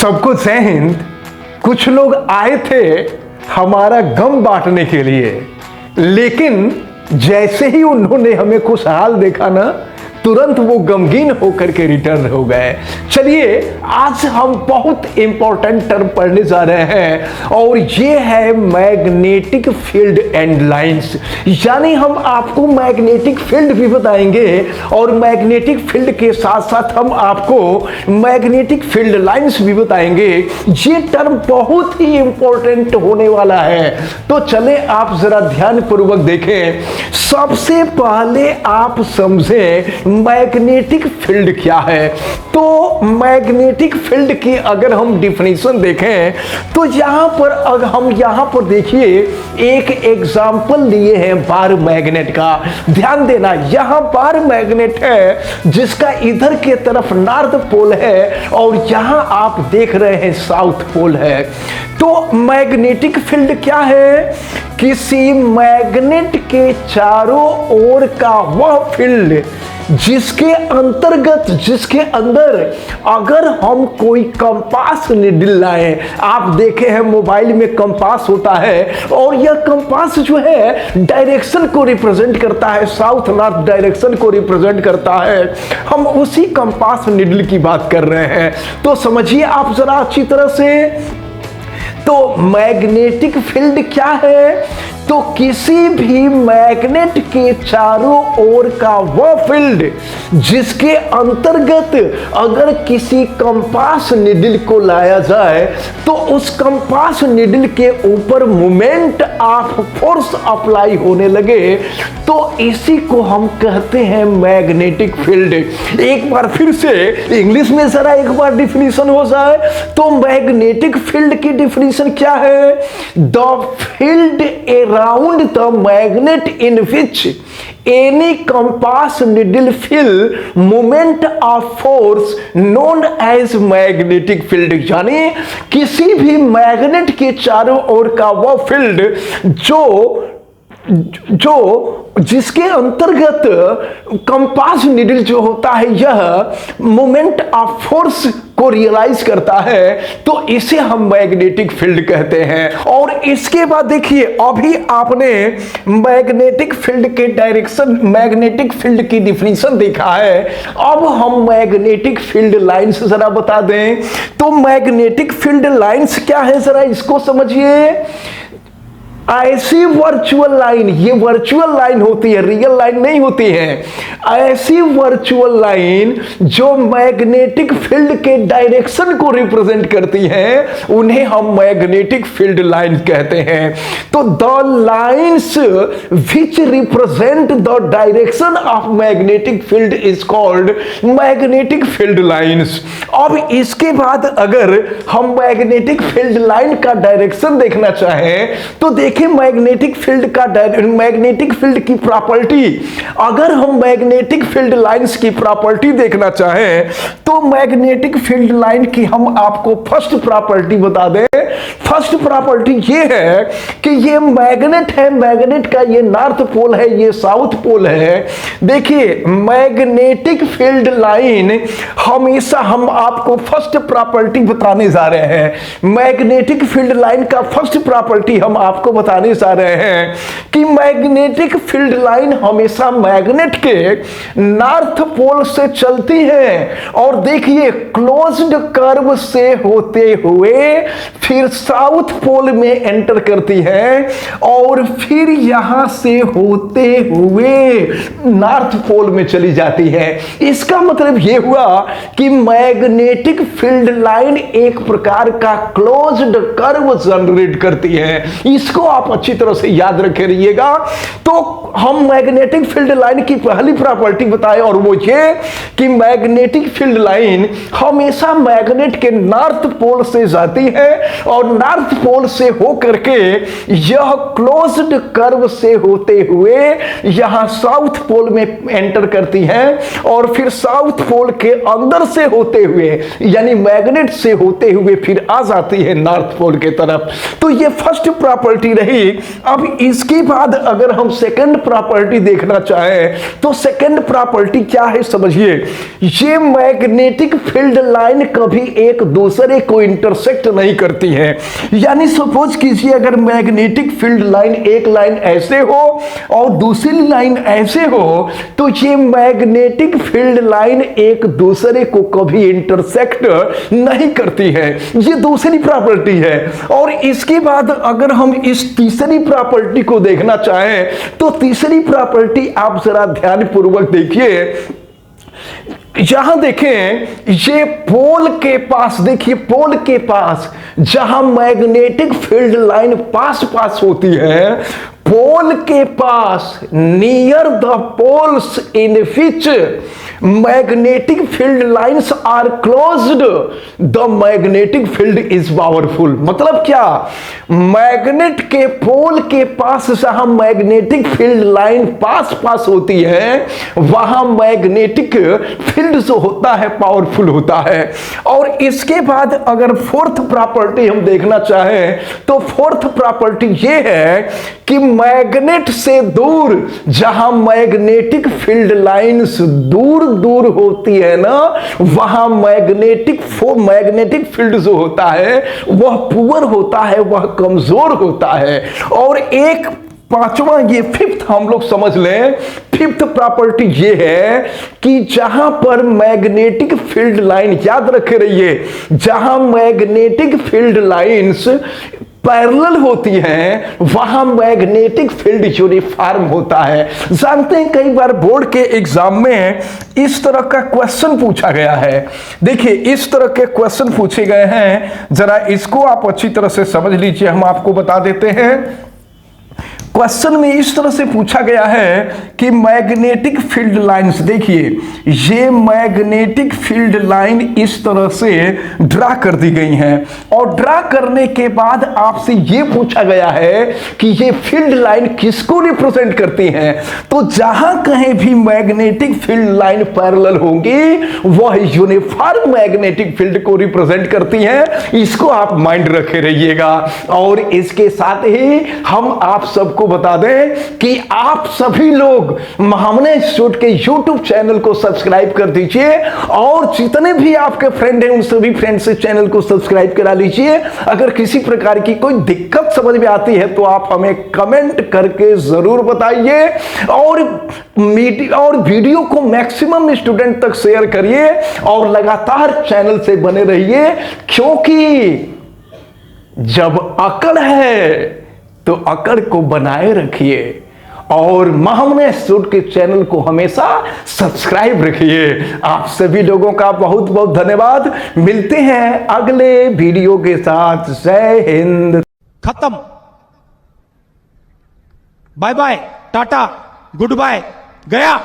सबको जय हिंद। कुछ लोग आए थे हमारा गम बांटने के लिए, लेकिन जैसे ही उन्होंने हमें खुशहाल देखा ना, तुरंत वो गमगीन होकर के रिटर्न हो गए। चलिए आज हम बहुत इंपॉर्टेंट टर्म पढ़ने जा रहे हैं और ये है मैग्नेटिक फील्ड एंड लाइंस। यानी हम आपको मैग्नेटिक फील्ड भी बताएंगे और मैग्नेटिक फील्ड के साथ साथ हम आपको मैग्नेटिक फील्ड लाइंस भी बताएंगे। ये टर्म बहुत ही इंपॉर्टेंट होने वाला है, तो चले आप जरा ध्यान पूर्वक देखें। सबसे पहले आप समझें मैग्नेटिक फील्ड क्या है। तो मैग्नेटिक फील्ड की अगर हम डिफिनेशन देखें तो यहां पर देखिए एक एग्जांपल लिए हैं बार मैग्नेट का। ध्यान देना, यहां बार मैग्नेट है जिसका इधर के तरफ नॉर्थ पोल है और यहां आप देख रहे हैं साउथ पोल है। तो मैग्नेटिक फील्ड क्या है? किसी मैग्नेट के चारों ओर का वह फील्ड जिसके अंदर अगर हम कोई कंपास निडल लाएं, आप देखे हैं मोबाइल में कंपास होता है और यह कंपास जो है डायरेक्शन को रिप्रेजेंट करता है, साउथ नॉर्थ डायरेक्शन को रिप्रेजेंट करता है। हम उसी कंपास निडल की बात कर रहे हैं, तो समझिए आप जरा अच्छी तरह से। तो मैग्नेटिक फील्ड क्या है? तो किसी भी मैग्नेट के चारों ओर का वह फील्ड जिसके अंतर्गत अगर किसी कंपास निडल को लाया जाए तो उस कंपास निडल के ऊपर मोमेंट ऑफ फोर्स अप्लाई होने लगे, तो इसी को हम कहते हैं मैग्नेटिक फील्ड। एक बार फिर से इंग्लिश में जरा एक बार डिफिनीशन हो जाए तो मैग्नेटिक फील्ड की डिफिनीशन क्या है? The field around the magnet in which any compass needle feel moment of force known as magnetic field। यानी किसी भी मैग्नेट के चारों ओर का वह फील्ड जो जिसके अंतर्गत कंपास निडल जो होता है यह मोमेंट ऑफ फोर्स को रियलाइज करता है, तो इसे हम मैग्नेटिक फील्ड कहते हैं। और इसके बाद देखिए, अभी आपने मैग्नेटिक फील्ड के डायरेक्शन, मैग्नेटिक फील्ड की डिफिनीशन देखा है। अब हम मैग्नेटिक फील्ड लाइंस जरा बता दें। तो मैग्नेटिक फील्ड लाइंस क्या है, जरा इसको समझिए। ऐसी वर्चुअल लाइन, ये वर्चुअल लाइन होती है, रियल लाइन नहीं होती है। ऐसी वर्चुअल लाइन जो मैग्नेटिक फील्ड के डायरेक्शन को रिप्रेजेंट करती हैं, उन्हें हम मैग्नेटिक फील्ड लाइन कहते हैं। तो the lines which represent the direction of magnetic field is called magnetic field lines. अब इसके बाद अगर हम मैग्नेटिक फील्ड लाइन का डायरेक्शन देखना चाहें तो देखिए मैग्नेटिक फील्ड की प्रॉपर्टी। अगर हम मैग्नेटिक फील्ड लाइंस की प्रॉपर्टी देखना चाहें तो मैग्नेटिक फील्ड लाइन की हम आपको फर्स्ट प्रॉपर्टी बता दें। फर्स्ट प्रॉपर्टी ये है कि ये मैग्नेट है, मैग्नेट का ये नॉर्थ पोल है, ये साउथ पोल है। देखिए मैग्नेटिक फील्ड लाइन हमेशा, हम आपको फर्स्ट प्रॉपर्टी बताने जा रहे हैं। मैग्नेटिक फील्ड लाइन का फर्स्ट प्रॉपर्टी हम आपको बताने जा रहे हैं कि मैग्नेटिक फील्ड लाइन हमेशा मैग्नेट के नॉर्थ पोल से चलती है और देखिए क्लोज्ड कर्व से होते हुए फिर साउथ पोल में एंटर करती है और फिर यहां से होते हुए नॉर्थ पोल में चली जाती है। इसका मतलब यह हुआ कि मैग्नेटिक फील्ड लाइन एक प्रकार का क्लोज्ड कर्व जनरेट करती है। इसको आप अच्छी तरह से याद रखे रहिएगा। तो हम मैग्नेटिक फील्ड लाइन की पहली प्रॉपर्टी बताएं और वो ये कि मैग्नेटिक फील्ड लाइन हमेशा मैग्नेट के नॉर्थ पोल से जाती है और नॉर्थ पोल से होकर के यह क्लोज्ड कर्व से होते हुए यहां साउथ पोल में एंटर करती है और फिर साउथ पोल के अंदर से होते हुए यानी मैग्नेट से होते हुए फिर आ जाती है नॉर्थ पोल के तरफ। तो यह फर्स्ट प्रॉपर्टी रही। अब इसके बाद अगर हम सेकंड प्रॉपर्टी देखना चाहें तो सेकंड प्रॉपर्टी क्या है समझिए, ये मैग्नेटिक फील्ड लाइन कभी एक दूसरे को इंटरसेक्ट नहीं करती है। यानी सपोज कीजिए अगर मैग्नेटिक फील्ड लाइन, एक लाइन ऐसे हो और दूसरी लाइन ऐसे हो, तो ये मैग्नेटिक फील्ड लाइन एक दूसरे को कभी इंटरसेक्ट नहीं करती है। ये दूसरी प्रॉपर्टी है। और इसके बाद अगर हम इस तीसरी प्रॉपर्टी को देखना चाहें तो तीसरी प्रॉपर्टी आप जरा ध्यानपूर्वक देखिए। यहां देखें, ये पोल के पास, देखिए पोल के पास जहां मैग्नेटिक फील्ड लाइन पास पास होती है, पोल के पास, near the poles in which magnetic field lines are closed, the magnetic field is powerful. मतलब क्या, मैग्नेट के पोल के पास जहां मैग्नेटिक फील्ड लाइन पास पास होती है, वहां मैग्नेटिक फील्ड जो होता है पावरफुल होता है। और इसके बाद अगर फोर्थ प्रॉपर्टी हम देखना चाहें तो फोर्थ प्रॉपर्टी यह है कि मैग्नेट से दूर, जहां मैग्नेटिक फील्ड लाइंस दूर दूर होती है ना, वहां मैग्नेटिक फील्ड जो होता है वह पुअर होता है, वह कमजोर होता है। और एक पांचवा, ये फिफ्थ हम लोग समझ लें, फिफ्थ प्रॉपर्टी ये है कि जहां पर मैग्नेटिक फील्ड लाइन, याद रखे रहिए, जहां मैग्नेटिक फील्ड लाइंस पैरेलल होती हैं वहां मैग्नेटिक फील्ड यूनिफॉर्म होता है। जानते हैं कई बार बोर्ड के एग्जाम में इस तरह का क्वेश्चन पूछा गया है। देखिए इस तरह के क्वेश्चन पूछे गए हैं, जरा इसको आप अच्छी तरह से समझ लीजिए, हम आपको बता देते हैं। क्वेश्चन में इस तरह से पूछा गया है कि मैग्नेटिक फील्ड लाइंस, देखिए ये मैग्नेटिक फील्ड लाइन इस तरह से ड्रा कर दी गई हैं, और ड्रा करने के बाद आपसे ये पूछा गया है कि ये फील्ड लाइन किसको रिप्रेजेंट करती हैं। तो जहां कहीं भी मैग्नेटिक फील्ड लाइन पैरेलल होंगी वह यूनिफॉर्म मैग्नेटिक फील्ड को रिप्रेजेंट करती हैं। इसको आप माइंड रखे रहिएगा। और इसके साथ ही हम आप सबको बता दें कि आप सभी लोग महामना इंस्टीट्यूट के YouTube चैनल को सब्सक्राइब कर दीजिए, और जितने भी आपके फ्रेंड हैं उन सभी फ्रेंड से चैनल को सब्सक्राइब करा लीजिए। अगर किसी प्रकार की कोई दिक्कत समझ में आती है तो आप हमें कमेंट करके जरूर बताइए, और वीडियो को मैक्सिमम स्टूडेंट तक शेयर करिए, और लगातार चैनल से बने रहिए, क्योंकि जब अकड़ है तो अकड़ को बनाए रखिए, और महामना इंस्टीट्यूट के चैनल को हमेशा सब्सक्राइब रखिए। आप सभी लोगों का बहुत बहुत धन्यवाद। मिलते हैं अगले वीडियो के साथ। जय हिंद। खत्म। Bye bye, tata, goodbye, गया।